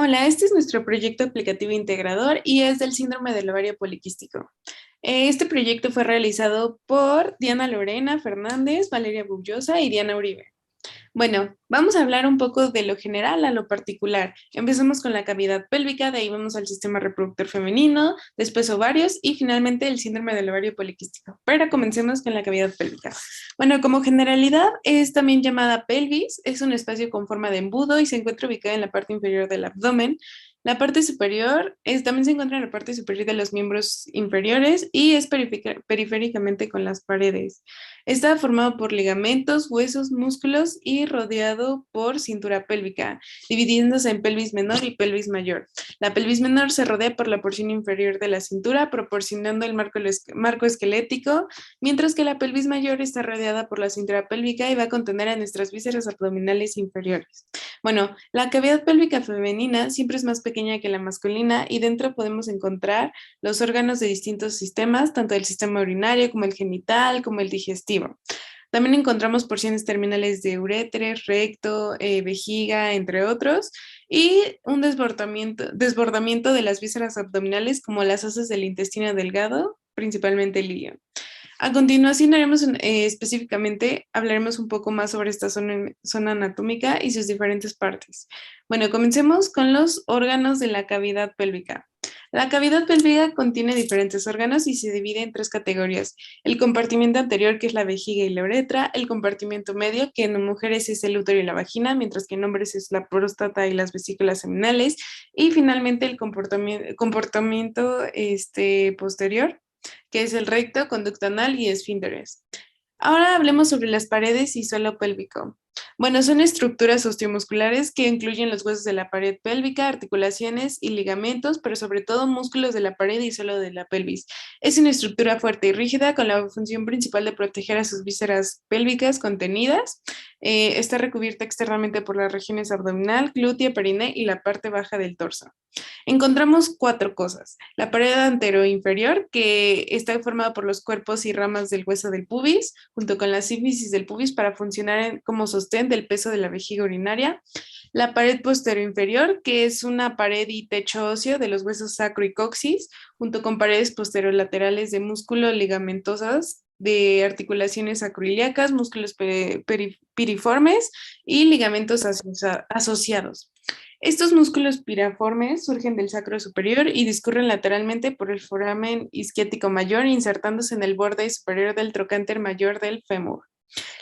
Hola, este es nuestro proyecto aplicativo integrador y es del síndrome del ovario poliquístico. Este proyecto fue realizado por Diana Lorena Fernández, Valeria Bullosa y Diana Uribe. Bueno, vamos a hablar un poco de lo general a lo particular. Empezamos con la cavidad pélvica, de ahí vamos al sistema reproductor femenino, después ovarios y finalmente el síndrome del ovario poliquístico. Pero comencemos con la cavidad pélvica. Bueno, como generalidad es también llamada pelvis, es un espacio con forma de embudo y se encuentra ubicada en la parte inferior del abdomen. La parte superior también se encuentra en la parte superior de los miembros inferiores y es periféricamente con las paredes. Está formado por ligamentos, huesos, músculos y rodeado por cintura pélvica, dividiéndose en pelvis menor y pelvis mayor. La pelvis menor se rodea por la porción inferior de la cintura, proporcionando el marco esquelético, mientras que la pelvis mayor está rodeada por la cintura pélvica y va a contener a nuestras vísceras abdominales inferiores. Bueno, la cavidad pélvica femenina siempre es más pequeña que la masculina y dentro podemos encontrar los órganos de distintos sistemas, tanto el sistema urinario como el genital, como el digestivo. También encontramos porciones terminales de uretres, recto, vejiga, entre otros, y un desbordamiento de las vísceras abdominales como las asas del intestino delgado, principalmente el ilio. A continuación específicamente, hablaremos un poco más sobre esta zona anatómica y sus diferentes partes. Bueno, comencemos con los órganos de la cavidad pélvica. La cavidad pélvica contiene diferentes órganos y se divide en tres categorías. El compartimiento anterior, que es la vejiga y la uretra, el compartimiento medio, que en mujeres es el útero y la vagina, mientras que en hombres es la próstata y las vesículas seminales, y finalmente el comportamiento posterior, que es el recto, conducto anal y esfínteres. Ahora hablemos sobre las paredes y suelo pélvico. Bueno, son estructuras osteomusculares que incluyen los huesos de la pared pélvica, articulaciones y ligamentos, pero sobre todo músculos de la pared y suelo de la pelvis. Es una estructura fuerte y rígida con la función principal de proteger a sus vísceras pélvicas contenidas. Está recubierta externamente por las regiones abdominal, glútea, periné y la parte baja del torso. Encontramos cuatro cosas. La pared anteroinferior, que está formada por los cuerpos y ramas del hueso del pubis, junto con la sínfisis del pubis para funcionar como sostén del peso de la vejiga urinaria. La pared posterior-inferior, que es una pared y techo óseo de los huesos sacro y coxis, junto con paredes posterolaterales de músculo ligamentosas de articulaciones sacroiliacas, músculos piriformes y ligamentos asociados. Estos músculos piriformes surgen del sacro superior y discurren lateralmente por el foramen isquiático mayor, insertándose en el borde superior del trocánter mayor del fémur.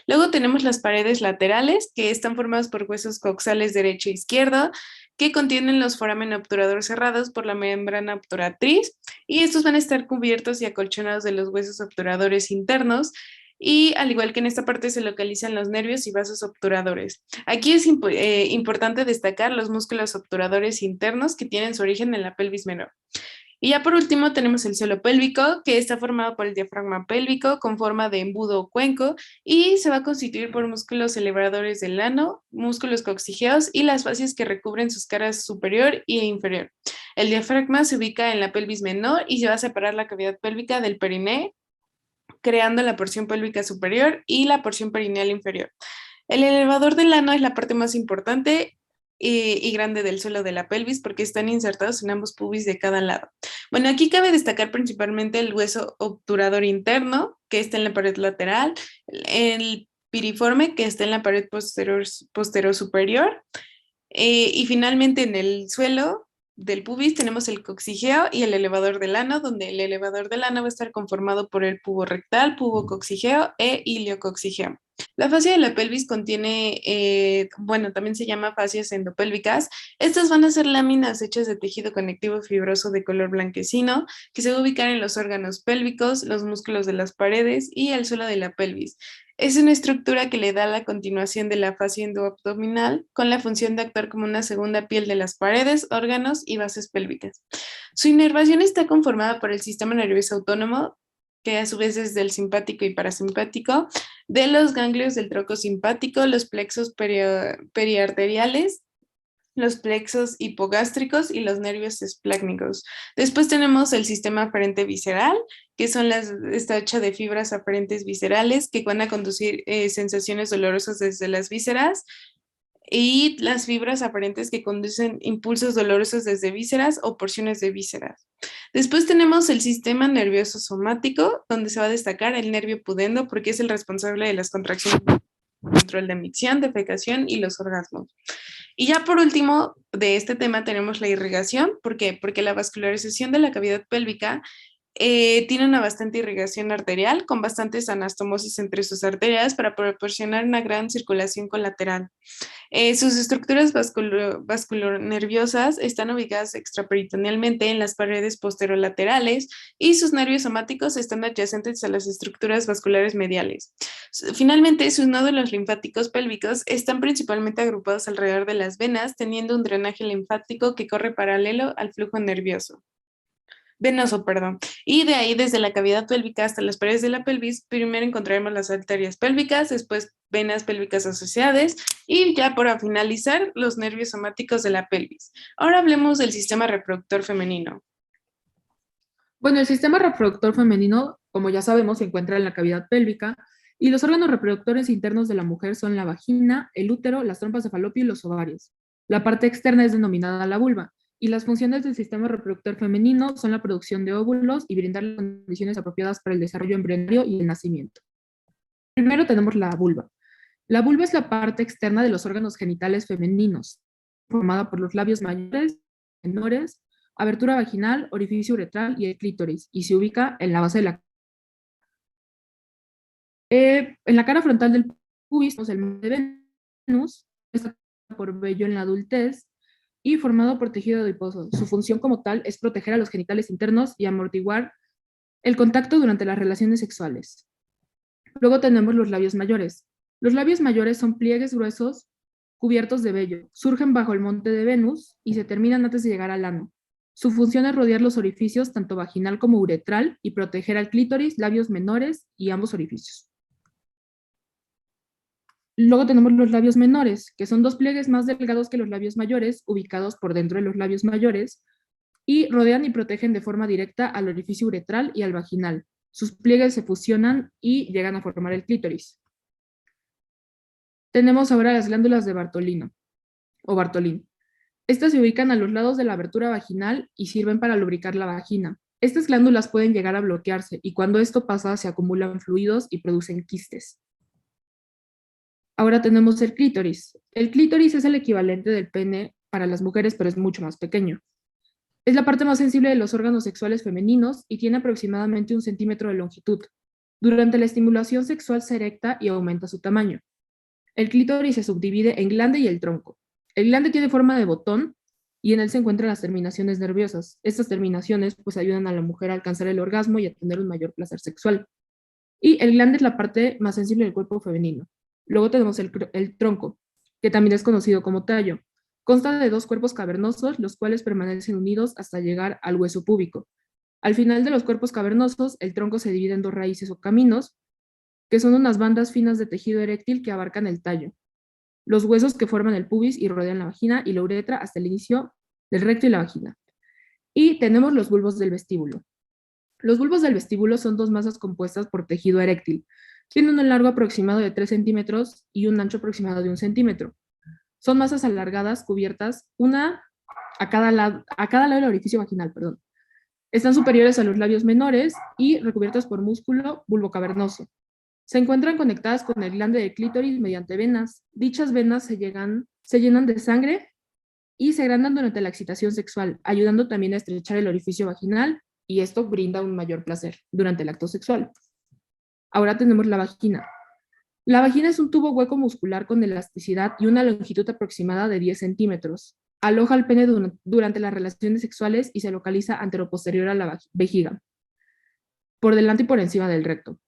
Luego tenemos las paredes laterales, que están formadas por huesos coxales derecho e izquierdo, que contienen los foramen obturador cerrados por la membrana obturatriz, y estos van a estar cubiertos y acolchonados de los huesos obturadores internos, y al igual que en esta parte se localizan los nervios y vasos obturadores. Aquí es importante destacar los músculos obturadores internos que tienen su origen en la pelvis menor. Y ya por último tenemos el suelo pélvico, que está formado por el diafragma pélvico con forma de embudo o cuenco y se va a constituir por músculos elevadores del ano, músculos coccigeos y las fascias que recubren sus caras superior e inferior. El diafragma se ubica en la pelvis menor y se va a separar la cavidad pélvica del periné, creando la porción pélvica superior y la porción perineal inferior. El elevador del ano es la parte más importante y grande del suelo de la pelvis porque están insertados en ambos pubis de cada lado. Bueno, aquí cabe destacar principalmente el hueso obturador interno, que está en la pared lateral, el piriforme, que está en la pared posterior superior, y finalmente en el suelo del pubis tenemos el coccigeo y el elevador del ano, donde el elevador del ano va a estar conformado por el pubo rectal, pubo coccigeo e iliococcigeo. La fascia de la pelvis contiene, también se llama fascias endopélvicas. Estas van a ser láminas hechas de tejido conectivo fibroso de color blanquecino que se va a ubicar en los órganos pélvicos, los músculos de las paredes y el suelo de la pelvis. Es una estructura que le da la continuación de la fascia endoabdominal con la función de actuar como una segunda piel de las paredes, órganos y bases pélvicas. Su inervación está conformada por el sistema nervioso autónomo, que a su vez es del simpático y parasimpático, de los ganglios del tronco simpático, los plexos periarteriales, los plexos hipogástricos y los nervios esplácnicos. Después tenemos el sistema aferente visceral, que está hecha de fibras aferentes viscerales que van a conducir sensaciones dolorosas desde las vísceras y las fibras aparentes que conducen impulsos dolorosos desde vísceras o porciones de vísceras. Después tenemos el sistema nervioso somático, donde se va a destacar el nervio pudendo porque es el responsable de las contracciones, control de micción, defecación y los orgasmos. Y ya por último de este tema tenemos la irrigación. ¿Por qué? Porque la vascularización de la cavidad pélvica tiene una bastante irrigación arterial con bastantes anastomosis entre sus arterias para proporcionar una gran circulación colateral. Sus estructuras vasculonerviosas están ubicadas extraperitonealmente en las paredes posterolaterales y sus nervios somáticos están adyacentes a las estructuras vasculares mediales. Finalmente, sus nódulos linfáticos pélvicos están principalmente agrupados alrededor de las venas, teniendo un drenaje linfático que corre paralelo al flujo nervioso. Venoso, perdón. Y de ahí, desde la cavidad pélvica hasta las paredes de la pelvis, primero encontraremos las arterias pélvicas, después venas pélvicas asociadas y ya para finalizar, los nervios somáticos de la pelvis. Ahora hablemos del sistema reproductor femenino. Bueno, el sistema reproductor femenino, como ya sabemos, se encuentra en la cavidad pélvica y los órganos reproductores internos de la mujer son la vagina, el útero, las trompas de falopio y los ovarios. La parte externa es denominada la vulva y las funciones del sistema reproductor femenino son la producción de óvulos y brindar las condiciones apropiadas para el desarrollo embrionario y el nacimiento. Primero tenemos la vulva. La vulva es la parte externa de los órganos genitales femeninos, formada por los labios mayores, menores, abertura vaginal, orificio uretral y el clítoris, y se ubica en la base de la... en la cara frontal del pubis tenemos el meme de Venus, está por vello en la adultez y formado por tejido adiposo. Su función como tal es proteger a los genitales internos y amortiguar el contacto durante las relaciones sexuales. Luego tenemos los labios mayores. Los labios mayores son pliegues gruesos cubiertos de vello. Surgen bajo el monte de Venus y se terminan antes de llegar al ano. Su función es rodear los orificios, tanto vaginal como uretral, y proteger al clítoris, labios menores y ambos orificios. Luego tenemos los labios menores, que son dos pliegues más delgados que los labios mayores, ubicados por dentro de los labios mayores, y rodean y protegen de forma directa al orificio uretral y al vaginal. Sus pliegues se fusionan y llegan a formar el clítoris. Tenemos ahora las glándulas de Bartolino o Bartolín. Estas se ubican a los lados de la abertura vaginal y sirven para lubricar la vagina. Estas glándulas pueden llegar a bloquearse y cuando esto pasa se acumulan fluidos y producen quistes. Ahora tenemos el clítoris. El clítoris es el equivalente del pene para las mujeres, pero es mucho más pequeño. Es la parte más sensible de los órganos sexuales femeninos y tiene aproximadamente 1 centímetro de longitud. Durante la estimulación sexual se erecta y aumenta su tamaño. El clítoris se subdivide en glande y el tronco. El glande tiene forma de botón y en él se encuentran las terminaciones nerviosas. Estas terminaciones pues ayudan a la mujer a alcanzar el orgasmo y a tener un mayor placer sexual. Y el glande es la parte más sensible del cuerpo femenino. Luego tenemos el tronco, que también es conocido como tallo. Consta de 2 cuerpos cavernosos, los cuales permanecen unidos hasta llegar al hueso púbico. Al final de los cuerpos cavernosos, el tronco se divide en 2 raíces o caminos, que son unas bandas finas de tejido eréctil que abarcan el tallo, los huesos que forman el pubis y rodean la vagina y la uretra hasta el inicio del recto y la vagina. Y tenemos los bulbos del vestíbulo. Los bulbos del vestíbulo son 2 masas compuestas por tejido eréctil. Tienen un largo aproximado de 3 centímetros y un ancho aproximado de 1 centímetro. Son masas alargadas cubiertas, una a cada lado del orificio vaginal, perdón. Están superiores a los labios menores y recubiertas por músculo bulbocavernoso. Se encuentran conectadas con el glande del clítoris mediante venas. Dichas venas se llenan de sangre y se agrandan durante la excitación sexual, ayudando también a estrechar el orificio vaginal y esto brinda un mayor placer durante el acto sexual. Ahora tenemos la vagina. La vagina es un tubo hueco muscular con elasticidad y una longitud aproximada de 10 centímetros. Aloja el pene durante las relaciones sexuales y se localiza anteroposterior a la vejiga, por delante y por encima del recto.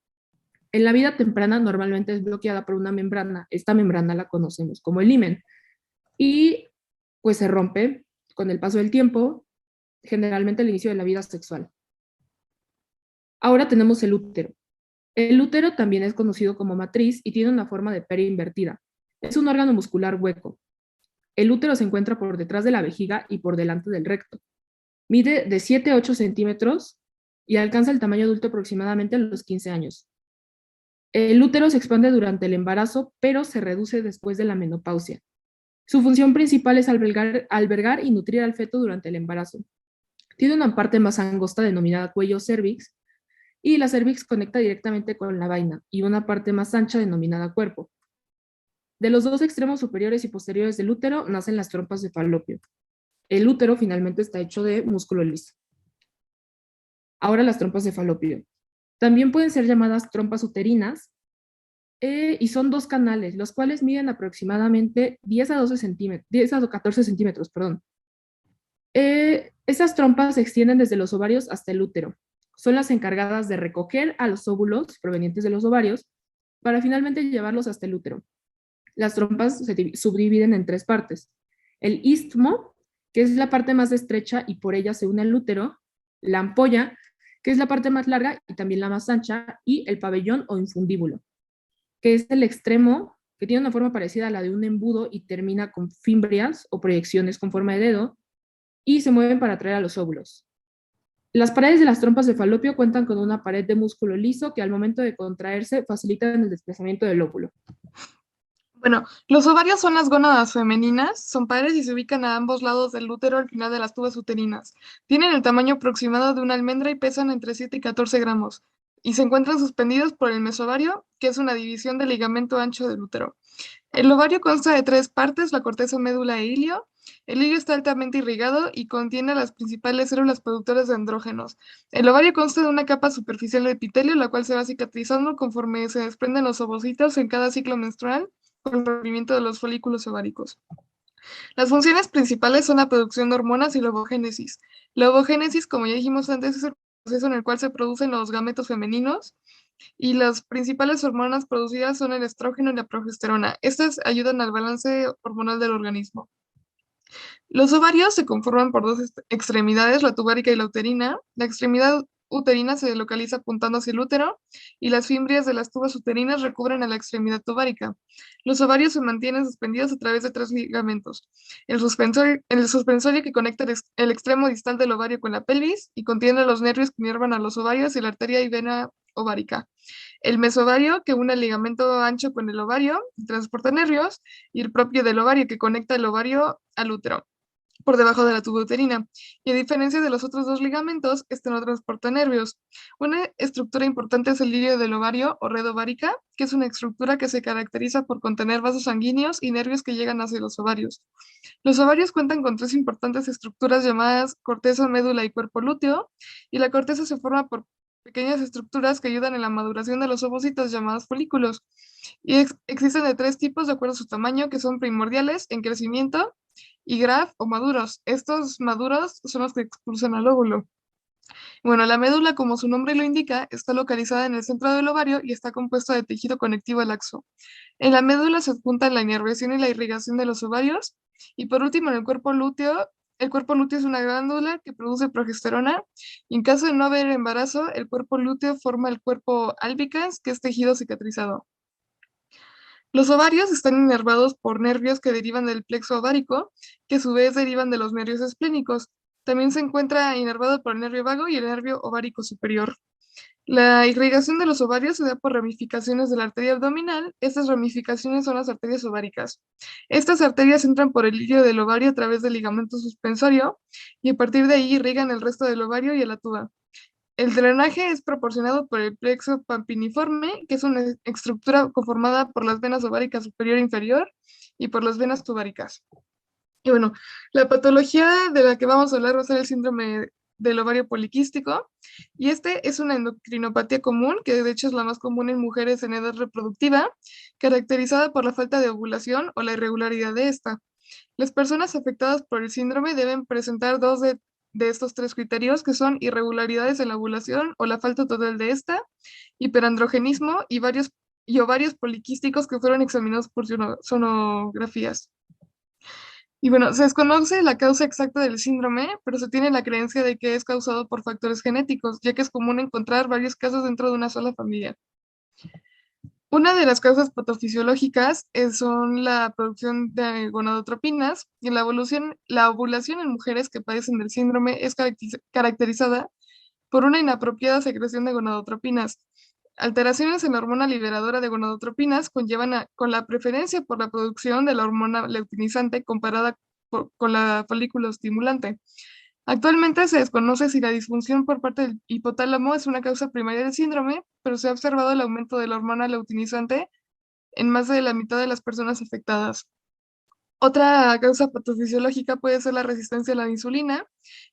En la vida temprana normalmente es bloqueada por una membrana. Esta membrana la conocemos como el himen. Y pues se rompe con el paso del tiempo, generalmente al inicio de la vida sexual. Ahora tenemos el útero. El útero también es conocido como matriz y tiene una forma de pera invertida. Es un órgano muscular hueco. El útero se encuentra por detrás de la vejiga y por delante del recto. Mide de 7 a 8 centímetros y alcanza el tamaño adulto aproximadamente a los 15 años. El útero se expande durante el embarazo, pero se reduce después de la menopausia. Su función principal es albergar y nutrir al feto durante el embarazo. Tiene una parte más angosta denominada cuello cervix y la cervix conecta directamente con la vaina y una parte más ancha denominada cuerpo. De los dos extremos superiores y posteriores del útero nacen las trompas de falopio. El útero finalmente está hecho de músculo liso. Ahora las trompas de falopio. También pueden ser llamadas trompas uterinas y son dos canales, los cuales miden aproximadamente 10 a 12 centímetros, 10 a 14 centímetros, perdón. Esas trompas se extienden desde los ovarios hasta el útero. Son las encargadas de recoger a los óvulos provenientes de los ovarios para finalmente llevarlos hasta el útero. Las trompas se subdividen en tres partes. El istmo, que es la parte más estrecha y por ella se une al útero, la ampolla, que es la parte más larga y también la más ancha, y el pabellón o infundíbulo, que es el extremo que tiene una forma parecida a la de un embudo y termina con fimbrias o proyecciones con forma de dedo y se mueven para atraer a los óvulos. Las paredes de las trompas de falopio cuentan con una pared de músculo liso que al momento de contraerse facilitan el desplazamiento del óvulo. Bueno, los ovarios son las gónadas femeninas, son pares y se ubican a ambos lados del útero al final de las tubas uterinas. Tienen el tamaño aproximado de una almendra y pesan entre 7 y 14 gramos. Y se encuentran suspendidos por el mesovario, que es una división del ligamento ancho del útero. El ovario consta de tres partes, la corteza, médula e hilio. El hilio está altamente irrigado y contiene las principales células productoras de andrógenos. El ovario consta de una capa superficial de epitelio, la cual se va cicatrizando conforme se desprenden los ovocitos en cada ciclo menstrual con el movimiento de los folículos ováricos. Las funciones principales son la producción de hormonas y la ovogénesis. La ovogénesis, como ya dijimos antes, es el proceso en el cual se producen los gametos femeninos y las principales hormonas producidas son el estrógeno y la progesterona. Estas ayudan al balance hormonal del organismo. Los ovarios se conforman por dos extremidades, la tubárica y la uterina. La extremidad uterina se localiza apuntando hacia el útero y las fimbrias de las tubas uterinas recubren a la extremidad tubárica. Los ovarios se mantienen suspendidos a través de tres ligamentos. El suspensorio que conecta el extremo distal del ovario con la pelvis y contiene los nervios que inervan a los ovarios y la arteria y vena ovárica. El mesovario que une el ligamento ancho con el ovario y transporta nervios, y el propio del ovario que conecta el ovario al útero por debajo de la tuba uterina, y a diferencia de los otros dos ligamentos, este no transporta nervios. Una estructura importante es el hilio del ovario o red ovárica, que es una estructura que se caracteriza por contener vasos sanguíneos y nervios que llegan hacia los ovarios. Los ovarios cuentan con tres importantes estructuras llamadas corteza, médula y cuerpo lúteo, y la corteza se forma por pequeñas estructuras que ayudan en la maduración de los ovocitos llamados folículos. Y existen de tres tipos de acuerdo a su tamaño, que son primordiales, en crecimiento, y graf o maduros. Estos maduros son los que expulsan al óvulo. Bueno, la médula, como su nombre lo indica, está localizada en el centro del ovario y está compuesta de tejido conectivo laxo. En la médula se adjuntan la inervación y la irrigación de los ovarios. Y por último, en el cuerpo lúteo es una glándula que produce progesterona. Y en caso de no haber embarazo, el cuerpo lúteo forma el cuerpo albicans, que es tejido cicatrizado. Los ovarios están inervados por nervios que derivan del plexo ovárico, que a su vez derivan de los nervios esplénicos. También se encuentra inervado por el nervio vago y el nervio ovárico superior. La irrigación de los ovarios se da por ramificaciones de la arteria abdominal. Estas ramificaciones son las arterias ováricas. Estas arterias entran por el hilio del ovario a través del ligamento suspensorio y a partir de ahí irrigan el resto del ovario y a la tuba. El drenaje es proporcionado por el plexo pampiniforme, que es una estructura conformada por las venas ováricas superior e inferior y por las venas tubáricas. Y bueno, la patología de la que vamos a hablar va a ser el síndrome del ovario poliquístico, y este es una endocrinopatía común, que de hecho es la más común en mujeres en edad reproductiva, caracterizada por la falta de ovulación o la irregularidad de esta. Las personas afectadas por el síndrome deben presentar dos de estos tres criterios, que son irregularidades en la ovulación o la falta total de esta, hiperandrogenismo y ovarios poliquísticos que fueron examinados por sonografías. Y bueno, se desconoce la causa exacta del síndrome, pero se tiene la creencia de que es causado por factores genéticos, ya que es común encontrar varios casos dentro de una sola familia. Una de las causas patofisiológicas son la producción de gonadotropinas, y la ovulación en mujeres que padecen del síndrome es caracterizada por una inapropiada secreción de gonadotropinas. Alteraciones en la hormona liberadora de gonadotropinas conllevan con la preferencia por la producción de la hormona luteinizante comparada con la folículo estimulante. Actualmente se desconoce si la disfunción por parte del hipotálamo es una causa primaria del síndrome, pero se ha observado el aumento de la hormona luteinizante en más de la mitad de las personas afectadas. Otra causa patofisiológica puede ser la resistencia a la insulina,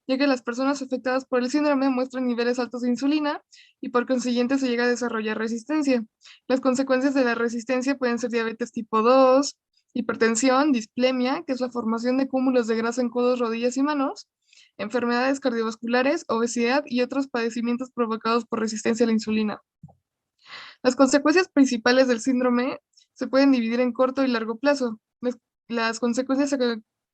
ya que las personas afectadas por el síndrome muestran niveles altos de insulina y por consiguiente se llega a desarrollar resistencia. Las consecuencias de la resistencia pueden ser diabetes tipo 2, hipertensión, displemia, que es la formación de cúmulos de grasa en codos, rodillas y manos, enfermedades cardiovasculares, obesidad y otros padecimientos provocados por resistencia a la insulina. Las consecuencias principales del síndrome se pueden dividir en corto y largo plazo. Las consecuencias a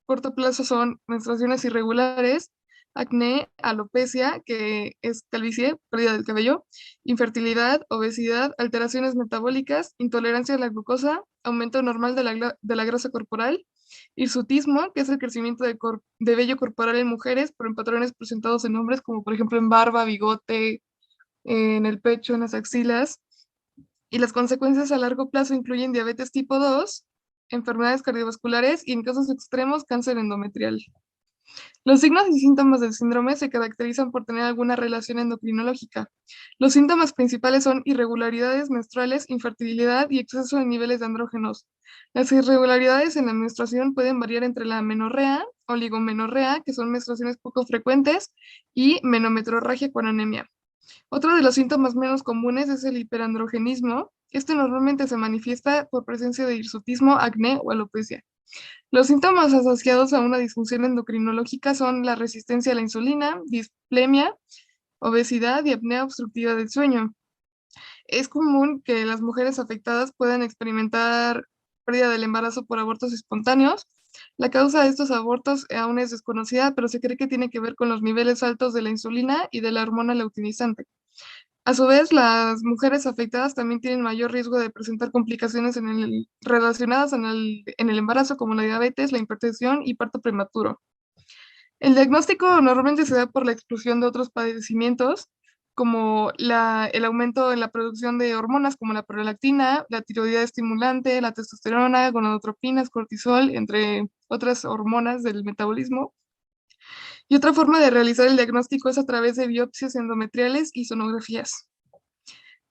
corto plazo son menstruaciones irregulares, acné, alopecia, que es calvicie, pérdida del cabello, infertilidad, obesidad, alteraciones metabólicas, intolerancia a la glucosa, aumento normal de la grasa corporal, hirsutismo, que es el crecimiento de vello corporal en mujeres, pero en patrones presentados en hombres, como por ejemplo en barba, bigote, en el pecho, en las axilas. Y las consecuencias a largo plazo incluyen diabetes tipo 2, enfermedades cardiovasculares y en casos extremos cáncer endometrial. Los signos y síntomas del síndrome se caracterizan por tener alguna relación endocrinológica. Los síntomas principales son irregularidades menstruales, infertilidad y exceso de niveles de andrógenos. Las irregularidades en la menstruación pueden variar entre la amenorrea, oligomenorrea, que son menstruaciones poco frecuentes, y menometrorragia con anemia. Otro de los síntomas menos comunes es el hiperandrogenismo. Este normalmente se manifiesta por presencia de hirsutismo, acné o alopecia. Los síntomas asociados a una disfunción endocrinológica son la resistencia a la insulina, displemia, obesidad y apnea obstructiva del sueño. Es común que las mujeres afectadas puedan experimentar pérdida del embarazo por abortos espontáneos. La causa de estos abortos aún es desconocida, pero se cree que tiene que ver con los niveles altos de la insulina y de la hormona luteinizante. A su vez, las mujeres afectadas también tienen mayor riesgo de presentar complicaciones relacionadas en el embarazo, como la diabetes, la hipertensión y parto prematuro. El diagnóstico normalmente se da por la exclusión de otros padecimientos, como el aumento en la producción de hormonas como la prolactina, la tiroidea estimulante, la testosterona, gonadotropinas, cortisol, entre otras hormonas del metabolismo. Y otra forma de realizar el diagnóstico es a través de biopsias endometriales y sonografías.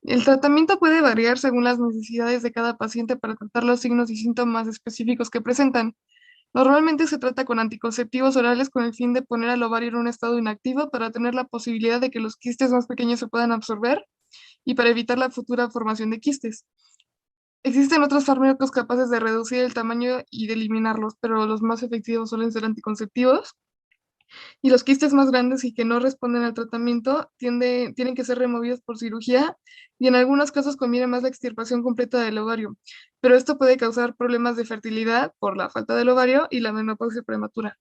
El tratamiento puede variar según las necesidades de cada paciente para tratar los signos y síntomas específicos que presentan. Normalmente se trata con anticonceptivos orales con el fin de poner al ovario en un estado inactivo para tener la posibilidad de que los quistes más pequeños se puedan absorber y para evitar la futura formación de quistes. Existen otros fármacos capaces de reducir el tamaño y de eliminarlos, pero los más efectivos suelen ser anticonceptivos. Y los quistes más grandes y que no responden al tratamiento tienen que ser removidos por cirugía y en algunos casos conviene más la extirpación completa del ovario, pero esto puede causar problemas de fertilidad por la falta del ovario y la menopausia prematura.